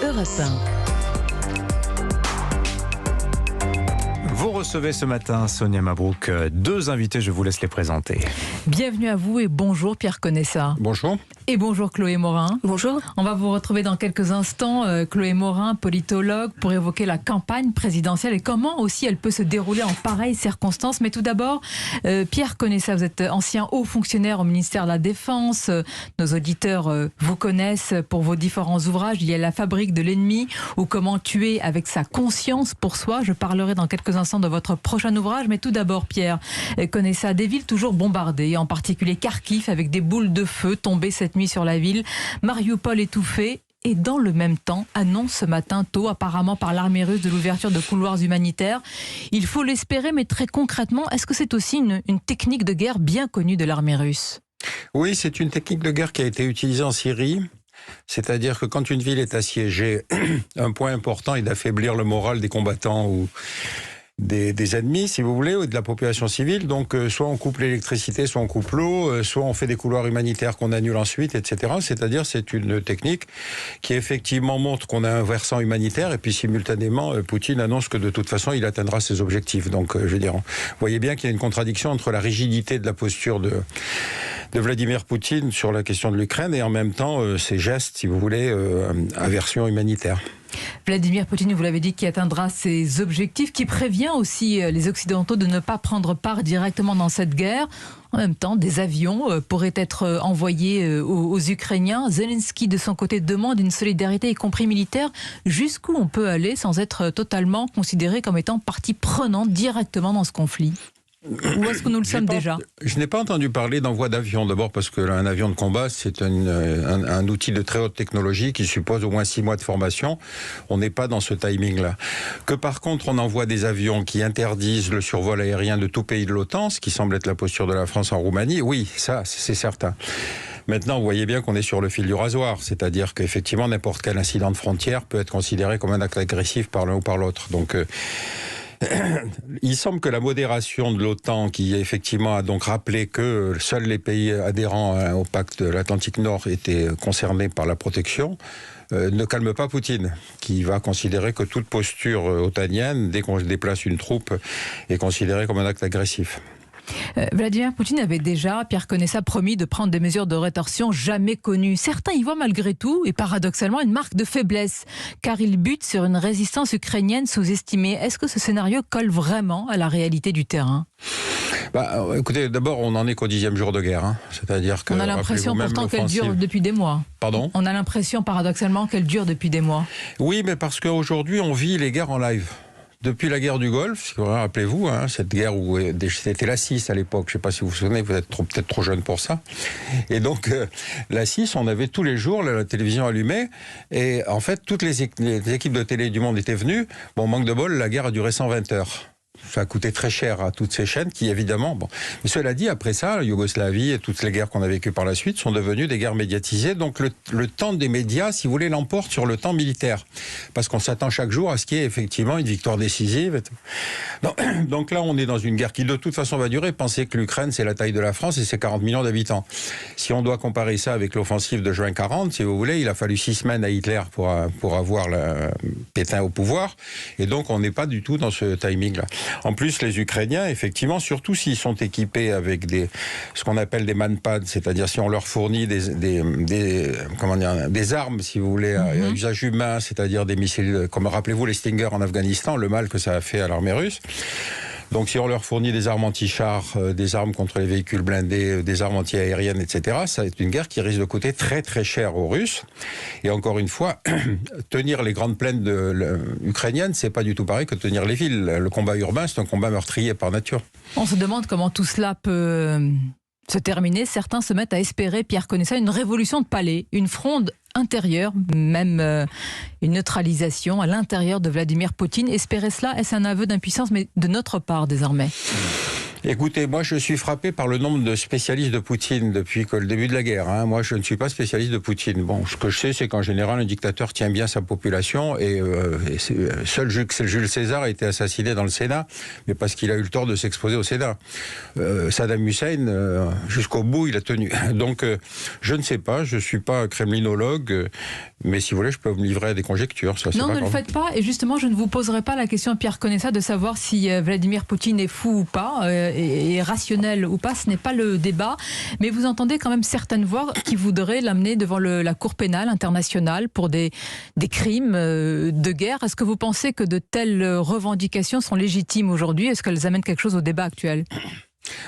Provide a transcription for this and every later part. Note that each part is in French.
Europe 1. Vous recevez ce matin, Sonia Mabrouk, deux invités, je vous laisse les présenter. Bienvenue à vous et bonjour Pierre Conessa. Bonjour. Et bonjour Chloé Morin. Bonjour. On va vous retrouver dans quelques instants, Chloé Morin, politologue, pour évoquer la campagne présidentielle et comment aussi elle peut se dérouler en pareilles circonstances. Mais tout d'abord, Pierre Conessa, vous êtes ancien haut fonctionnaire au ministère de la Défense. Nos auditeurs vous connaissent pour vos différents ouvrages. Il y a La fabrique de l'ennemi ou Comment tuer avec sa conscience pour soi. Je parlerai dans quelques instants de votre prochain ouvrage. Mais tout d'abord, Pierre Conessa, des villes toujours bombardées, en particulier Kharkiv avec des boules de feu tombées cette nuit sur la ville, Mariupol étouffé. Et dans le même temps, annonce ce matin tôt, apparemment par l'armée russe, de l'ouverture de couloirs humanitaires. Il faut l'espérer, mais très concrètement, est-ce que c'est aussi une technique de guerre bien connue de l'armée russe ? Oui, c'est une technique de guerre qui a été utilisée en Syrie. C'est-à-dire que quand une ville est assiégée, un point important est d'affaiblir le moral des combattants ou des ennemis, si vous voulez, ou de la population civile. Donc, soit on coupe l'électricité, soit on coupe l'eau, soit on fait des couloirs humanitaires qu'on annule ensuite, etc. C'est-à-dire, c'est une technique qui effectivement montre qu'on a un versant humanitaire et puis simultanément, Poutine annonce que de toute façon, il atteindra ses objectifs. Donc, je veux dire, vous voyez bien qu'il y a une contradiction entre la rigidité de la posture de Vladimir Poutine sur la question de l'Ukraine et en même temps, ses gestes, si vous voulez, aversion humanitaire. Vladimir Poutine, vous l'avez dit, qui atteindra ses objectifs, qui prévient aussi les Occidentaux de ne pas prendre part directement dans cette guerre. En même temps, des avions pourraient être envoyés aux Ukrainiens. Zelensky, de son côté, demande une solidarité, y compris militaire. Jusqu'où on peut aller sans être totalement considéré comme étant partie prenante directement dans ce conflit ? Ou est-ce que nous le sommes déjà ? Je n'ai pas entendu parler d'envoi d'avion. D'abord parce qu'un avion de combat, c'est un outil de très haute technologie qui suppose au moins 6 mois de formation. On n'est pas dans ce timing-là. Que par contre, on envoie des avions qui interdisent le survol aérien de tout pays de l'OTAN, ce qui semble être la posture de la France en Roumanie, oui, ça, c'est certain. Maintenant, vous voyez bien qu'on est sur le fil du rasoir, c'est-à-dire qu'effectivement, n'importe quel incident de frontière peut être considéré comme un acte agressif par l'un ou par l'autre. Donc, il semble que la modération de l'OTAN, qui effectivement a donc rappelé que seuls les pays adhérents au pacte de l'Atlantique Nord étaient concernés par la protection, ne calme pas Poutine, qui va considérer que toute posture otanienne, dès qu'on déplace une troupe, est considérée comme un acte agressif. Vladimir Poutine avait déjà, Pierre Conessa, promis de prendre des mesures de rétorsion jamais connues. Certains y voient malgré tout, et paradoxalement, une marque de faiblesse, car il bute sur une résistance ukrainienne sous-estimée. Est-ce que ce scénario colle vraiment à la réalité du terrain ? Écoutez, d'abord, on n'en est qu'au 10e jour de guerre. C'est-à-dire que, on a l'impression pourtant qu'elle dure depuis des mois. Pardon ? On a l'impression paradoxalement qu'elle dure depuis des mois. Oui, mais parce qu'aujourd'hui, on vit les guerres en live. Depuis la guerre du Golfe, rappelez-vous, cette guerre où c'était la CIS à l'époque, je ne sais pas si vous vous souvenez, vous êtes peut-être trop jeune pour ça. Et donc, la CIS, on avait tous les jours la télévision allumée, et en fait, toutes les équipes de télé du monde étaient venues. Bon, manque de bol, la guerre a duré 120 heures. Ça a coûté très cher à toutes ces chaînes qui, évidemment... Bon. Mais cela dit, après ça, la Yougoslavie et toutes les guerres qu'on a vécues par la suite sont devenues des guerres médiatisées. Donc le temps des médias, si vous voulez, l'emporte sur le temps militaire. Parce qu'on s'attend chaque jour à ce qu'il y ait effectivement une victoire décisive. Donc là, on est dans une guerre qui, de toute façon, va durer. Pensez que l'Ukraine, c'est la taille de la France et c'est 40 millions d'habitants. Si on doit comparer ça avec l'offensive de juin 40, si vous voulez, il a fallu 6 semaines à Hitler pour avoir Pétain au pouvoir. Et donc, on n'est pas du tout dans ce timing-là. En plus, les Ukrainiens, effectivement, surtout s'ils sont équipés avec ce qu'on appelle des manpads, c'est-à-dire si on leur fournit des armes, si vous voulez, à usage humain, c'est-à-dire des missiles, comme rappelez-vous les Stinger en Afghanistan, le mal que ça a fait à l'armée russe. Donc si on leur fournit des armes anti-chars, des armes contre les véhicules blindés, des armes anti-aériennes, etc., ça va être une guerre qui risque de coûter très très cher aux Russes. Et encore une fois, tenir les grandes plaines ukrainiennes, c'est pas du tout pareil que tenir les villes. Le combat urbain, c'est un combat meurtrier par nature. On se demande comment tout cela peut se terminer. Certains se mettent à espérer, Pierre Conessa, une révolution de palais, une fronde intérieure, même une neutralisation à l'intérieur de Vladimir Poutine. Espérer cela, est-ce un aveu d'impuissance, mais de notre part désormais ? Écoutez, moi je suis frappé par le nombre de spécialistes de Poutine depuis que le début de la guerre. Moi je ne suis pas spécialiste de Poutine. Bon, ce que je sais, c'est qu'en général, un dictateur tient bien sa population et seul Jules César a été assassiné dans le Sénat, mais parce qu'il a eu le tort de s'exposer au Sénat. Saddam Hussein, jusqu'au bout, il a tenu. Donc je ne sais pas, je ne suis pas kremlinologue, mais si vous voulez, je peux me livrer à des conjectures. Ça, non, ne le faites pas. Et justement, je ne vous poserai pas la question à Pierre Conessa de savoir si Vladimir Poutine est fou ou pas, et rationnel ou pas. Ce n'est pas le débat. Mais vous entendez quand même certaines voix qui voudraient l'amener devant la Cour pénale internationale pour des crimes de guerre. Est-ce que vous pensez que de telles revendications sont légitimes aujourd'hui? Est-ce qu'elles amènent quelque chose au débat actuel?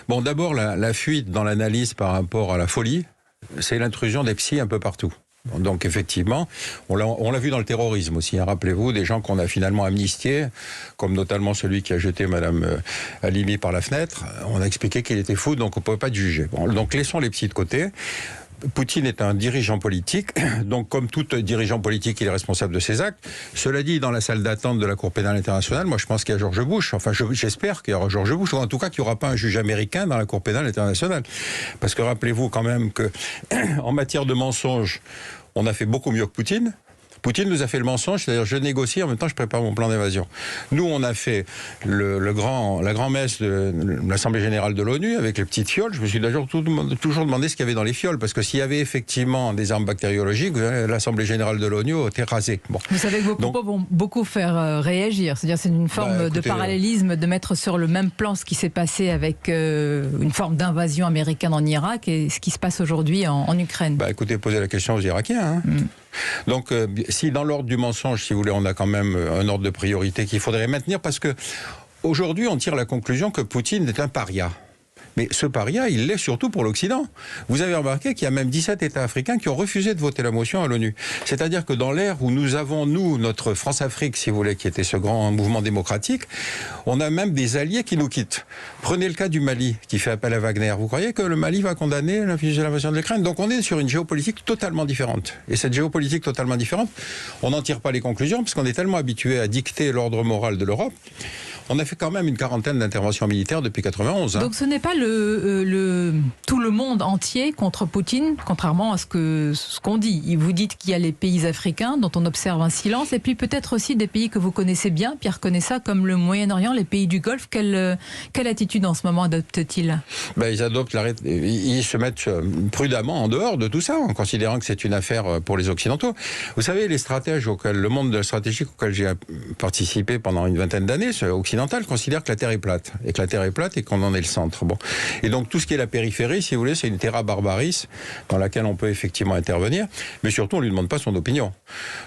Bon, d'abord, la fuite dans l'analyse par rapport à la folie, c'est l'intrusion des psys un peu partout. Donc effectivement, on l'a vu dans le terrorisme aussi. Rappelez-vous, des gens qu'on a finalement amnistiés, comme notamment celui qui a jeté Madame Halimi par la fenêtre. On a expliqué qu'il était fou, donc on ne pouvait pas le juger. Bon, donc laissons les psys de côté. Poutine est un dirigeant politique, donc comme tout dirigeant politique, il est responsable de ses actes. Cela dit, dans la salle d'attente de la Cour pénale internationale, moi je pense qu'il y a George Bush, enfin j'espère qu'il y aura George Bush, ou en tout cas qu'il n'y aura pas un juge américain dans la Cour pénale internationale. Parce que rappelez-vous quand même que en matière de mensonges, on a fait beaucoup mieux que Poutine. Poutine nous a fait le mensonge, c'est-à-dire je négocie, en même temps je prépare mon plan d'invasion. Nous, on a fait la grand-messe de l'Assemblée Générale de l'ONU avec les petites fioles. Je me suis toujours demandé ce qu'il y avait dans les fioles, parce que s'il y avait effectivement des armes bactériologiques, l'Assemblée Générale de l'ONU était rasée. Bon. Vous savez que vos propos vont beaucoup faire réagir, c'est-à-dire c'est une forme de parallélisme, de mettre sur le même plan ce qui s'est passé avec une forme d'invasion américaine en Irak et ce qui se passe aujourd'hui en Ukraine. Écoutez, posez la question aux Irakiens. Donc, si dans l'ordre du mensonge, si vous voulez, on a quand même un ordre de priorité qu'il faudrait maintenir, parce que aujourd'hui, on tire la conclusion que Poutine est un paria. Mais ce paria, il l'est surtout pour l'Occident. Vous avez remarqué qu'il y a même 17 États africains qui ont refusé de voter la motion à l'ONU. C'est-à-dire que dans l'ère où nous avons, notre France-Afrique, si vous voulez, qui était ce grand mouvement démocratique, on a même des alliés qui nous quittent. Prenez le cas du Mali, qui fait appel à Wagner. Vous croyez que le Mali va condamner l'invasion de l'Ukraine? Donc on est sur une géopolitique totalement différente. Et cette géopolitique totalement différente, on n'en tire pas les conclusions, parce qu'on est tellement habitué à dicter l'ordre moral de l'Europe. On a fait quand même une quarantaine d'interventions militaires depuis 91. Donc ce n'est pas tout le monde entier contre Poutine, contrairement à ce qu'on dit. Vous dites qu'il y a les pays africains dont on observe un silence, et puis peut-être aussi des pays que vous connaissez bien, Pierre Conessa, comme le Moyen-Orient, les pays du Golfe. Quelle attitude en ce moment adoptent-ils? Ils se mettent prudemment en dehors de tout ça, en considérant que c'est une affaire pour les Occidentaux. Vous savez, les stratèges le monde stratégique auquel j'ai participé pendant une vingtaine d'années, occidental, considère que la Terre est plate, et qu'on en est le centre. Bon. Et donc tout ce qui est la périphérie, si vous voulez, c'est une terra barbaris dans laquelle on peut effectivement intervenir, mais surtout on ne lui demande pas son opinion.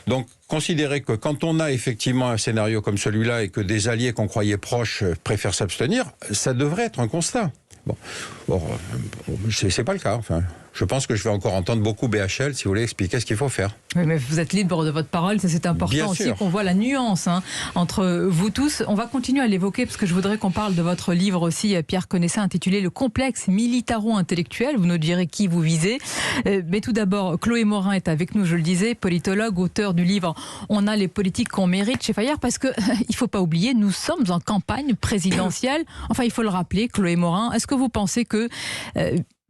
Donc considérer que quand on a effectivement un scénario comme celui-là et que des alliés qu'on croyait proches préfèrent s'abstenir, ça devrait être un constat. Bon, c'est pas le cas. Enfin, je pense que je vais encore entendre beaucoup BHL, si vous voulez, expliquer ce qu'il faut faire. Oui, mais vous êtes libre de votre parole, ça c'est important. Bien aussi sûr. Qu'on voit la nuance entre vous tous. On va continuer à l'évoquer parce que je voudrais qu'on parle de votre livre aussi, Pierre Conessa, intitulé Le complexe militaro-intellectuel. Vous nous direz qui vous visez. Mais tout d'abord, Chloé Morin est avec nous, je le disais, politologue, auteur du livre On a les politiques qu'on mérite chez Fayard, parce que il faut pas oublier, nous sommes en campagne présidentielle. Enfin, il faut le rappeler, Chloé Morin. Est-ce que vous pensez que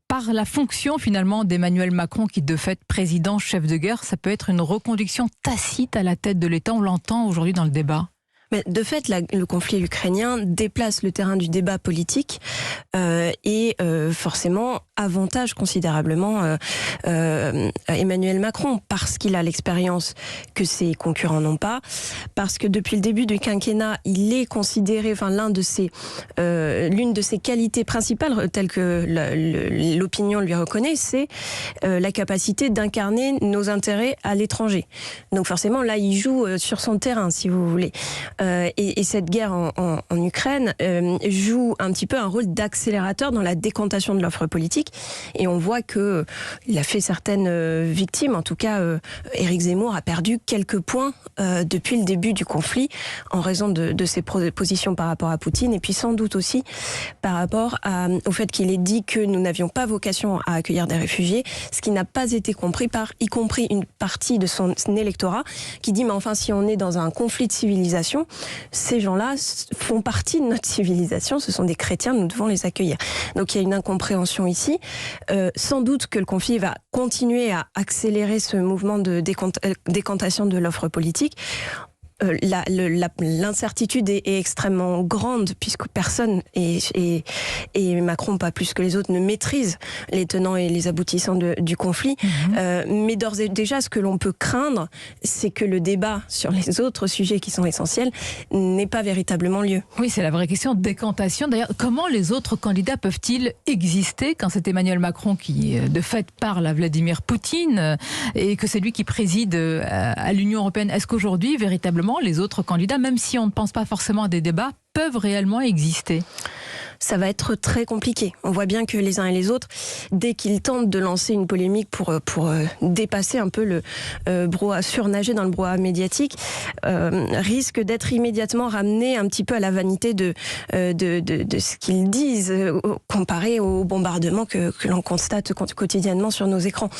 par la fonction finalement d'Emmanuel Macron, qui de fait président, chef de guerre, ça peut être une reconduction tacite à la tête de l'État? On l'entend aujourd'hui dans le débat. Mais de fait, le conflit ukrainien déplace le terrain du débat politique et forcément avantage considérablement Emmanuel Macron, parce qu'il a l'expérience que ses concurrents n'ont pas, parce que depuis le début du quinquennat, il est considéré, l'une de ses qualités principales, telles que l'opinion lui reconnaît, c'est la capacité d'incarner nos intérêts à l'étranger. Donc forcément, là, il joue sur son terrain, si vous voulez. Et cette guerre en Ukraine joue un petit peu un rôle d'accélérateur dans la décantation de l'offre politique. Et on voit qu'il a fait certaines victimes. En tout cas, Éric Zemmour a perdu quelques points depuis le début du conflit en raison de ses positions par rapport à Poutine. Et puis sans doute aussi par rapport au fait qu'il ait dit que nous n'avions pas vocation à accueillir des réfugiés, ce qui n'a pas été compris par y compris une partie de son électorat qui dit mais enfin si on est dans un conflit de civilisation, ces gens-là font partie de notre civilisation, ce sont des chrétiens, nous devons les accueillir. Donc il y a une incompréhension ici. Sans doute que le conflit va continuer à accélérer ce mouvement de décantation de l'offre politique. L'incertitude est extrêmement grande puisque personne et Macron pas plus que les autres ne maîtrise les tenants et les aboutissants du conflit. Mais d'ores et déjà, ce que l'on peut craindre, c'est que le débat sur les autres sujets qui sont essentiels n'ait pas véritablement lieu. Oui, c'est la vraie question de décantation. D'ailleurs, comment les autres candidats peuvent-ils exister quand c'est Emmanuel Macron qui, de fait, parle à Vladimir Poutine et que c'est lui qui préside à l'Union européenne? Est-ce qu'aujourd'hui, véritablement, les autres candidats, même si on ne pense pas forcément à des débats, peuvent réellement exister? Ça va être très compliqué. On voit bien que les uns et les autres, dès qu'ils tentent de lancer une polémique pour dépasser un peu le brouhaha, surnager dans le brouhaha médiatique, risquent d'être immédiatement ramenés un petit peu à la vanité de ce qu'ils disent, comparé aux bombardements que l'on constate quotidiennement sur nos écrans.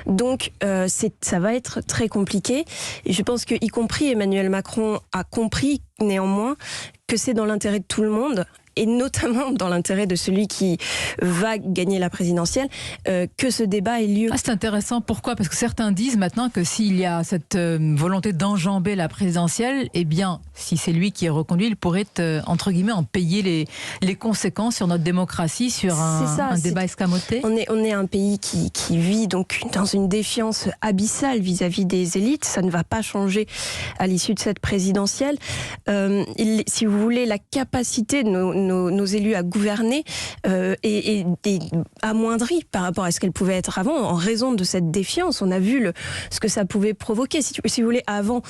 Donc ça va être très compliqué. Et je pense que, y compris Emmanuel Macron a compris néanmoins que c'est dans l'intérêt de tout le monde, et notamment dans l'intérêt de celui qui va gagner la présidentielle, que ce débat ait lieu. C'est intéressant. Pourquoi ? Parce que certains disent maintenant que s'il y a cette volonté d'enjamber la présidentielle, eh bien, si c'est lui qui est reconduit, il pourrait, entre guillemets, en payer les conséquences sur notre démocratie, sur un débat escamoté. On est un pays qui vit donc dans une défiance abyssale vis-à-vis des élites. Ça ne va pas changer à l'issue de cette présidentielle. Si vous voulez, la capacité de nos élus à gouverner est amoindrie par rapport à ce qu'elle pouvait être avant, en raison de cette défiance. On a vu ce que ça pouvait provoquer. Si vous voulez, avant,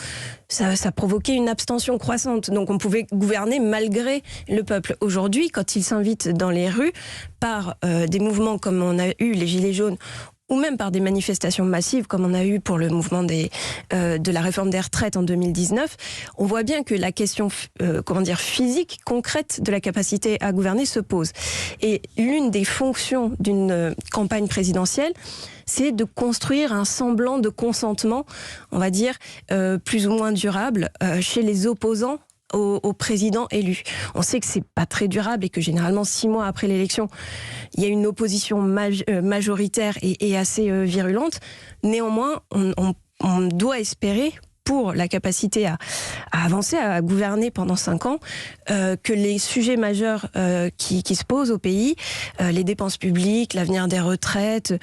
ça provoquait une abstention croissante. Donc on pouvait gouverner malgré le peuple. Aujourd'hui, quand il s'invite dans les rues par des mouvements comme on a eu les Gilets jaunes, ou même par des manifestations massives comme on a eu pour le mouvement de la réforme des retraites en 2019, on voit bien que la question physique, concrète de la capacité à gouverner se pose. Et l'une des fonctions d'une campagne présidentielle, c'est de construire un semblant de consentement, on va dire, plus ou moins durable chez les opposants au président élu. On sait que c'est pas très durable et que généralement 6 mois après l'élection, il y a une opposition majoritaire et assez virulente. Néanmoins, on doit espérer, pour la capacité à avancer, à gouverner pendant 5 ans, que les sujets majeurs qui se posent au pays, les dépenses publiques, l'avenir des retraites,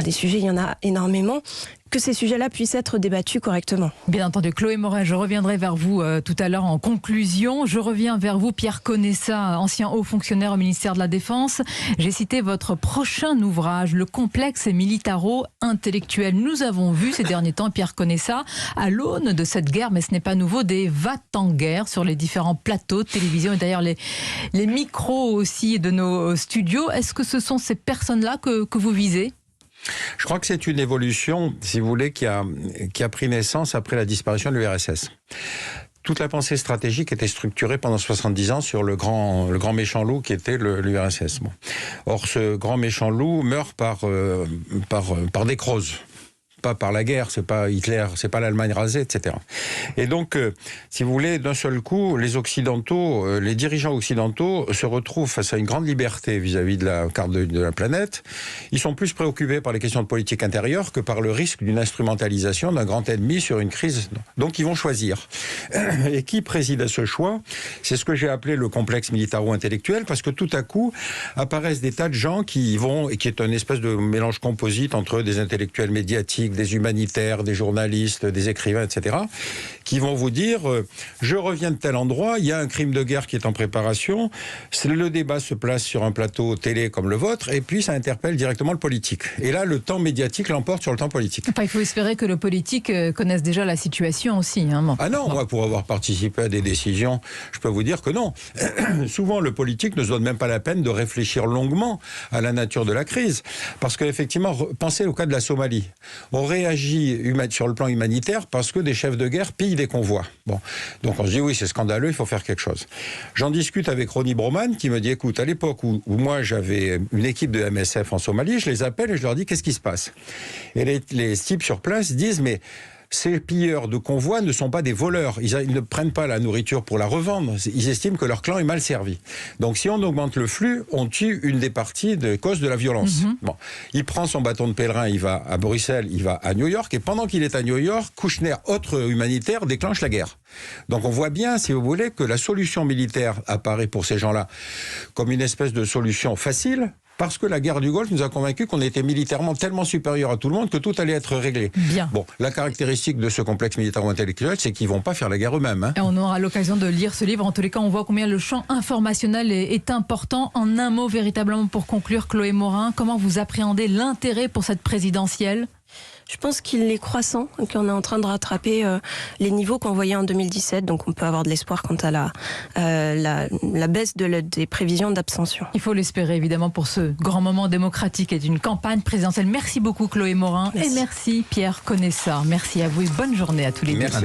des sujets, il y en a énormément, que ces sujets-là puissent être débattus correctement. Bien entendu. Chloé Moret, je reviendrai vers vous tout à l'heure en conclusion. Je reviens vers vous, Pierre Conessa, ancien haut fonctionnaire au ministère de la Défense. J'ai cité votre prochain ouvrage, Le complexe militaro-intellectuel. Nous avons vu ces derniers temps, Pierre Conessa, à l'aune de cette guerre, mais ce n'est pas nouveau, des va-t-en-guerre sur les différents plateaux de télévision et d'ailleurs les micros aussi de nos studios. Est-ce que ce sont ces personnes-là que vous visez ? Je crois que c'est une évolution, si vous voulez, qui a pris naissance après la disparition de l'URSS. Toute la pensée stratégique était structurée pendant 70 ans sur le grand méchant loup qui était l'URSS. Bon. Or, ce grand méchant loup meurt par nécrose. Pas par la guerre, c'est pas Hitler, c'est pas l'Allemagne rasée, etc. Et donc, si vous voulez, d'un seul coup, les Occidentaux, les dirigeants occidentaux se retrouvent face à une grande liberté vis-à-vis de la carte de la planète. Ils sont plus préoccupés par les questions de politique intérieure que par le risque d'une instrumentalisation d'un grand ennemi sur une crise. Donc, ils vont choisir. Et qui préside à ce choix ? C'est ce que j'ai appelé le complexe militaro-intellectuel, parce que tout à coup, apparaissent des tas de gens qui est une espèce de mélange composite entre des intellectuels médiatiques, des humanitaires, des journalistes, des écrivains, etc., qui vont vous dire je reviens de tel endroit, il y a un crime de guerre qui est en préparation, le débat se place sur un plateau télé comme le vôtre, et puis ça interpelle directement le politique. Et là, le temps médiatique l'emporte sur le temps politique. Enfin, il faut espérer que le politique connaisse déjà la situation aussi. Bon. Ah non, moi, pour avoir participé à des décisions, je peux vous dire que non. Souvent, le politique ne se donne même pas la peine de réfléchir longuement à la nature de la crise. Parce qu'effectivement, pensez au cas de la Somalie. On réagit sur le plan humanitaire parce que des chefs de guerre pillent des convois. Bon. Donc on se dit oui, c'est scandaleux, il faut faire quelque chose. J'en discute avec Ronnie Broman qui me dit écoute, à l'époque où moi j'avais une équipe de MSF en Somalie, je les appelle et je leur dis qu'est-ce qui se passe ? Et les types sur place disent mais ces pilleurs de convois ne sont pas des voleurs. Ils ne prennent pas la nourriture pour la revendre. Ils estiment que leur clan est mal servi. Donc si on augmente le flux, on tue une des parties de cause de la violence. Bon. Il prend son bâton de pèlerin, il va à Bruxelles, il va à New York, et pendant qu'il est à New York, Kouchner, autre humanitaire, déclenche la guerre. Donc on voit bien, si vous voulez, que la solution militaire apparaît pour ces gens-là comme une espèce de solution facile, parce que la guerre du Golfe nous a convaincus qu'on était militairement tellement supérieur à tout le monde que tout allait être réglé. Bien. Bon, la caractéristique de ce complexe militaro-intellectuel, c'est qu'ils ne vont pas faire la guerre eux-mêmes. Hein. Et on aura l'occasion de lire ce livre. En tous les cas, on voit combien le champ informationnel est important. En un mot, véritablement, pour conclure, Chloé Morin, comment vous appréhendez l'intérêt pour cette présidentielle ? Je pense qu'il est croissant, qu'on est en train de rattraper les niveaux qu'on voyait en 2017, donc on peut avoir de l'espoir quant à la baisse des prévisions d'abstention. Il faut l'espérer évidemment pour ce grand moment démocratique et d'une campagne présidentielle. Merci beaucoup Chloé Morin. Merci. Et merci Pierre Conessa. Merci à vous et bonne journée à tous les deux. Merci.